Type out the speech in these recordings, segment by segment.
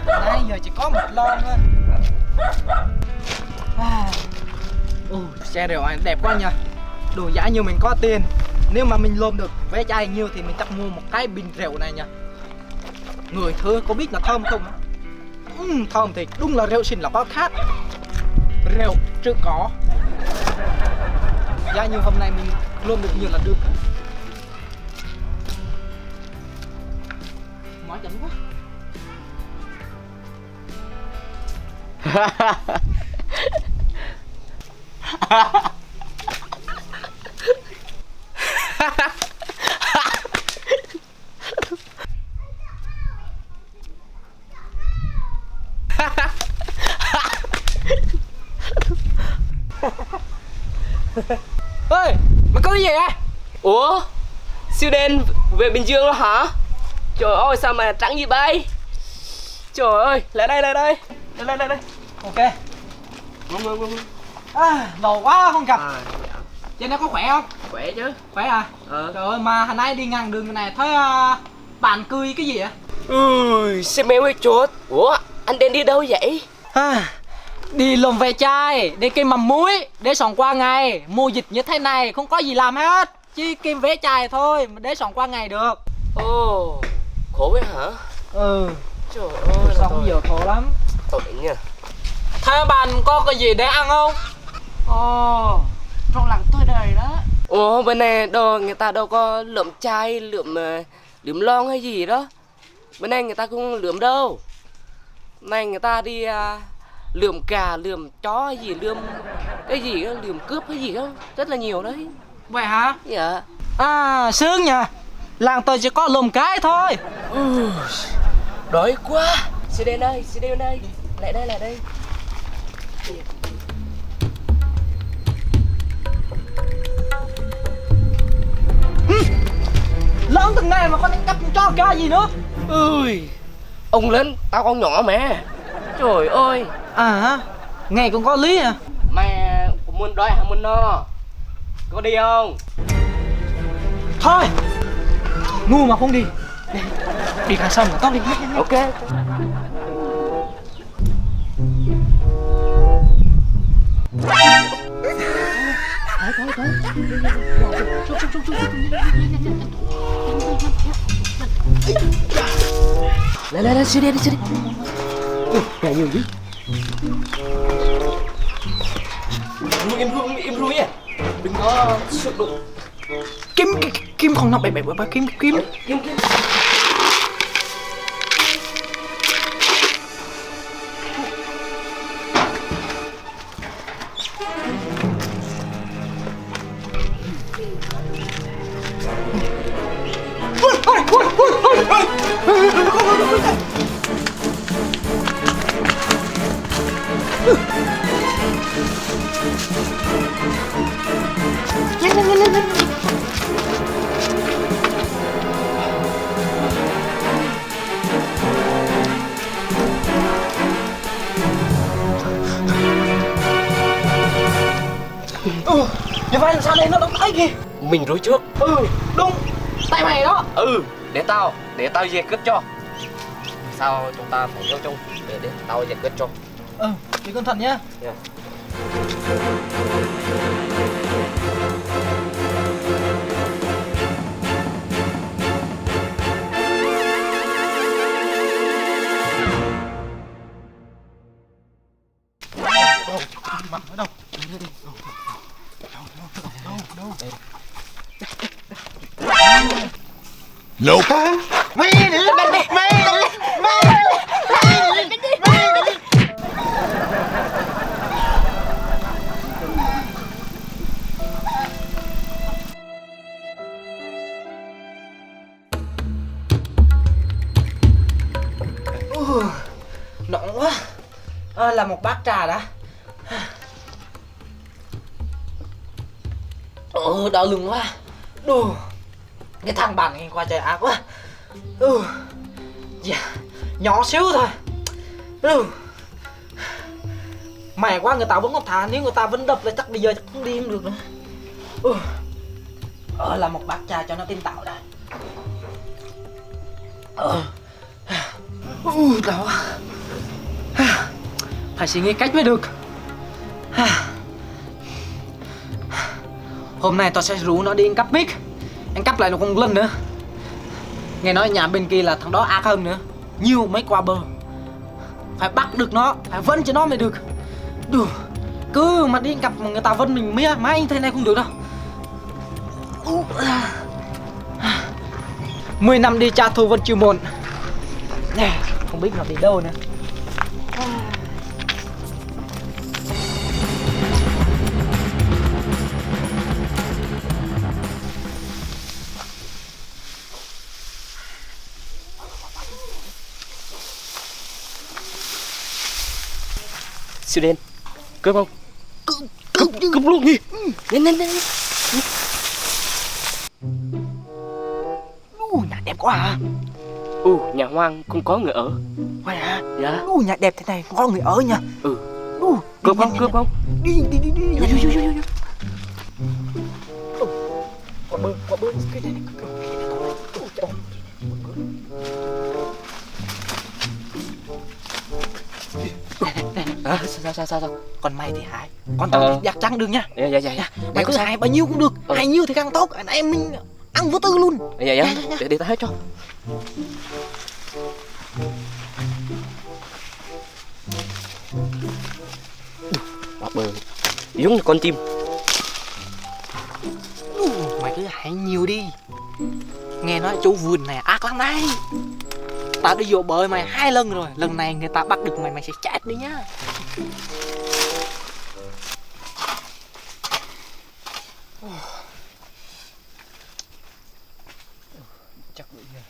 Nãy giờ chỉ có một lon thôi. Xe rượu này đẹp quá nha. Đồ giá như mình có tiền. Nếu mà mình lôm được vé chai nhiêu thì mình chắc mua một cái bình rượu này nha. Người thưa có biết là thơm không? Thơm thì đúng là rượu xin là có khác. Rượu chứ có. Giá như hôm nay mình lôm được nhiều là được. Nói chấm quá. Ơi, mày có cái gì vậy? Ủa, siêu đen về Bình Dương rồi hả? Trời ơi, sao mà trắng gì bay? Trời ơi, lại đây, lại đây. Lại đây, lại đây. Ok. Lâu quá không gặp. Trên đây có khỏe không? Khỏe chứ. Khỏe à? Trời ơi, mà hồi nãy đi ngang đường này thấy bạn cười cái gì vậy? Xem em ơi chốt. Ủa, anh đen đi đâu vậy? Đi lồng về chai, đi kim mắm muối, để sòng qua ngày. Mùa dịch như thế này không có gì làm hết, chỉ kim vé chai thôi mà để sòng qua ngày được. Ồ, khổ vậy hả? Trời ơi, Sống giờ khổ lắm. tội nha. Thế bạn có cái gì để ăn không? Rau lặng tôi đời đó. Ủa, bên này đồ người ta đâu có lượm chai, lượm lon hay gì đó. Bên này người ta không lượm đâu. Này người ta đi lượm gà, lượm chó hay gì, lượm cái gì đó, lượm cướp hay gì đó, rất là nhiều đấy. Vậy hả? Dạ. Sướng nha. Làng tôi chỉ có lùm cái thôi. Đói quá. Xí đen ơi, xí đen ơi. Lại đây, lại đây. Lớn từng ngày mà con đánh cắp cho cái gì nữa? Ui, ông lớn, tao con nhỏ mà. Trời ơi. Nghe cũng có lý à. Mày muốn đói hay muốn no? Có đi không? Thôi, ngu mà không đi. Đi càng sông tao đi. Ok. Lại, xí đi, xí đi. Kẻ nhiều gì? Im ru nha. Đừng có sụt đụng. Kim không nọc bẹp kim. Kim. Như vậy làm sao đây nó đóng tay kìa. Mình rối trước. Đúng. Tay mày đó. Để tao giải quyết cho. Sao chúng ta phải yêu chung để tao giải quyết cho. Đi cẩn thận nhá. Yeah. Đâu? Đâu? Nope. Nóng quá. Là một bát trà đã. Đau lưng quá. Cái thằng bạn này qua trời ác quá. Nhỏ xíu thôi. Mày quá, người ta vẫn còn thả. Nếu người ta vẫn đập là chắc bây giờ chắc không đi không được nữa. Là một bát trà cho nó tỉnh táo đã. Đau quá. Phải suy nghĩ cách mới được. Hôm nay tao sẽ rủ nó đi ăn cắp mic. Anh cắp lại được một lần nữa. Nghe nói nhà bên kia là thằng đó ác hơn nữa, nhiều mấy qua bờ. Phải bắt được nó, phải vân cho nó mới được. Đủ. Cứ mà đi ăn cắp mà người ta vân mình mãi thế này không được đâu. 10 năm đi tra thu vẫn chưa muộn. Nè, không biết nó đi đâu nữa. Siêu đen, cướp không? Cướp luôn đi. Nhanh. Nhà đẹp quá à. Nhà hoang không có người ở. Vậy hả? Dạ. Nhà đẹp thế này không có người ở nha. Cướp không? Đi. Vô. Quả bơ cái này. Sao? Còn mày thì hại. Còn tao thì giặt trắng đường nha. Dạ. Mày có xài bao nhiêu cũng được. Hay nhiêu thì càng tốt. Anh em mình ăn vô tư luôn. Dạ. Để tao hết cho. Quả bơ giống như con chim. Mày cứ hãy nhiều đi. Nghe nói chú vườn này ác lắm đấy. Tao đi vô bơi mày 2 lần rồi. Lần này người ta bắt được mày sẽ chết đi nhá. Chắc bị nha.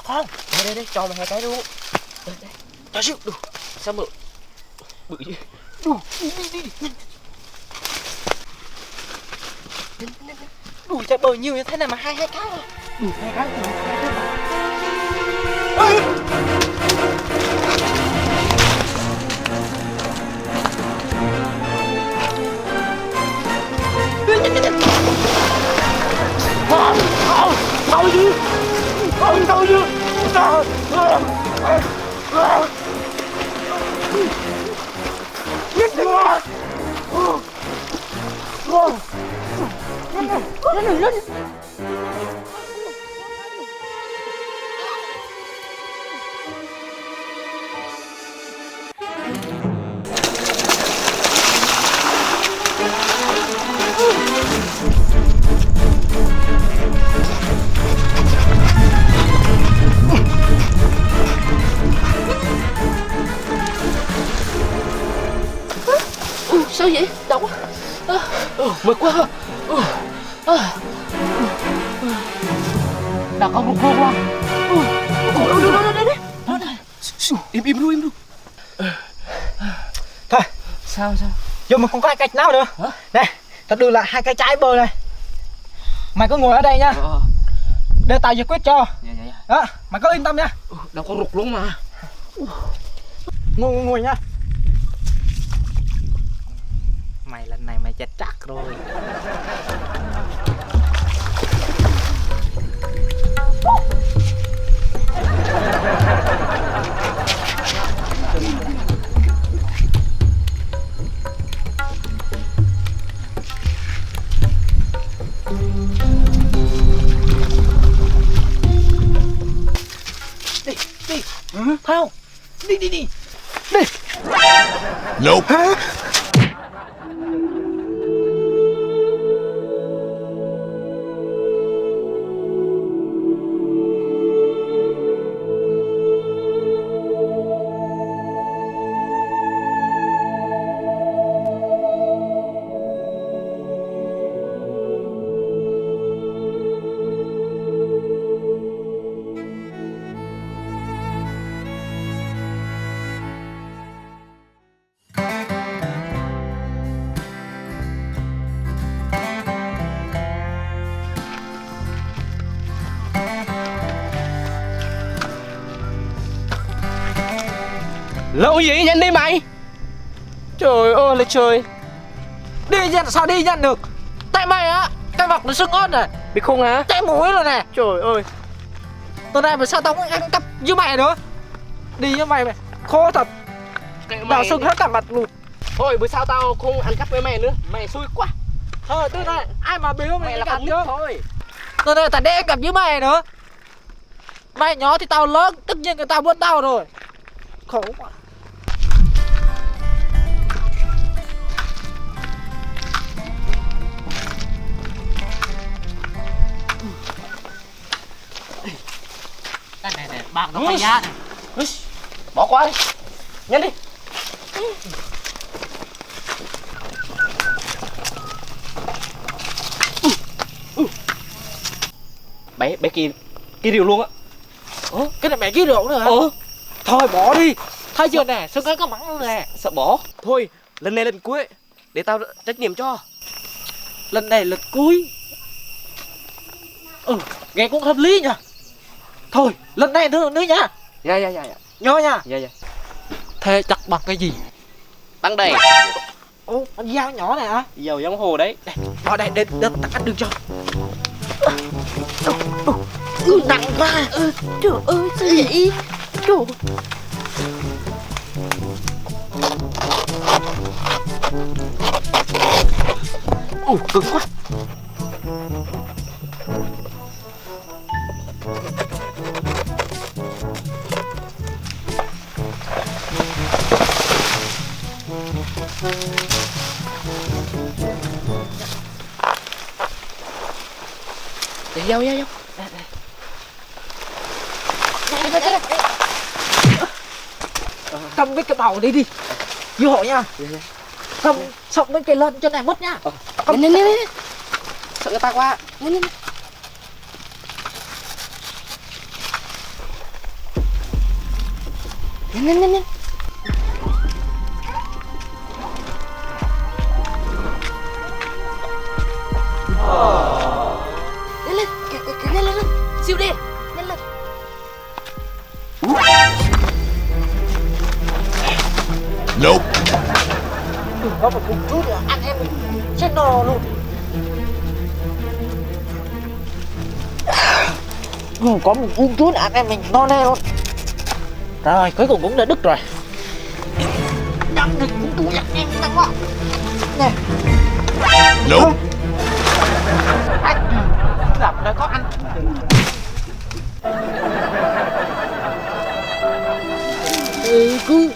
Con. Đây, cho mày 2 cái luôn. Đây. Cho xíu. Đủ. Sao mà bự chứ? Đủ. Đi. Đủ chạy bơi nhiều như thế này mà hai cái. Đủ 2 cái. Sao vậy? Đau quá. Mệt quá. Đau không rút luôn quá. Im luôn. Thôi. Sao? Giờ mà không có cách nào nữa. Hả? Này, tao đưa lại 2 cái trái bơ này. Mày cứ ngồi ở đây nha. Để tao giải quyết cho. Dạ. Đó, mày cứ yên tâm nha. Đâu có rụt luôn mà. Ngồi nha. Mày lần này mày chết chắc rồi. Đi. Thấy không? Đi. Nope. Hả? Lâu gì nhanh đi mày. Trời ơi là trời. Đi nhận sao đi nhận được? Tại mày á, cái vọc nó sưng ớt này, Bị khùng hả? chảy mũi rồi này. Trời ơi. Từ này mà sao tao cũng ăn cắp như mày nữa? Đi với mày khô thật. Đào sưng hết cả mặt luôn. Thôi bữa sau tao không ăn cắp với mày nữa. Mày xui quá. Thôi từ này ai mà biếu Mày mày là gặp con chứ? nít thôi. Từ này tao để gặp với mày nữa. Mày nhỏ thì tao lớn, tất nhiên người ta muốn tao rồi. Khổ quá. Này, bạc nó phải giá này. Bỏ qua đi. Nhanh đi. Bé kia rượu luôn á. Ủa, cái này mẹ ký rượu nữa hả? Thôi bỏ đi. Thấy chưa nè, sưng cái có mắng luôn nè. Sợ bỏ. Thôi lần này lần cuối để tao trách nhiệm cho. Lần này lần cuối. Nghe cũng hợp lý nhỉ. Thôi, lần này nữa nha. Dạ. Nhớ nha. Dạ. Thế chắc bằng cái gì? Tăng đầy. Ồ, con dao nhỏ này hả? Dầu giống hồ đấy. Đây, bỏ đây để tao cắt đường cho. Nặng quá. Trời ơi sao vậy? Trời. Cứng quá. Để dâu. Cầm cái bầu đi đi. Vô hộ nha. Cầm sọc mấy cây lân cho này mất nha. Nhanh. Sợ người ta quá. Nhanh. Nhanh lên. Siêu đi. Nhanh lên. Đừng có một cùng chút nữa, ăn em chết no luôn. Có một cùng chút ăn em mình no nê luôn. Rồi, cuối cùng cũng đã đứt rồi. Nhắm thì cũng tủ nhặt em nặng quá. Nè. Nope. Anh gặp đã có ăn. Cứ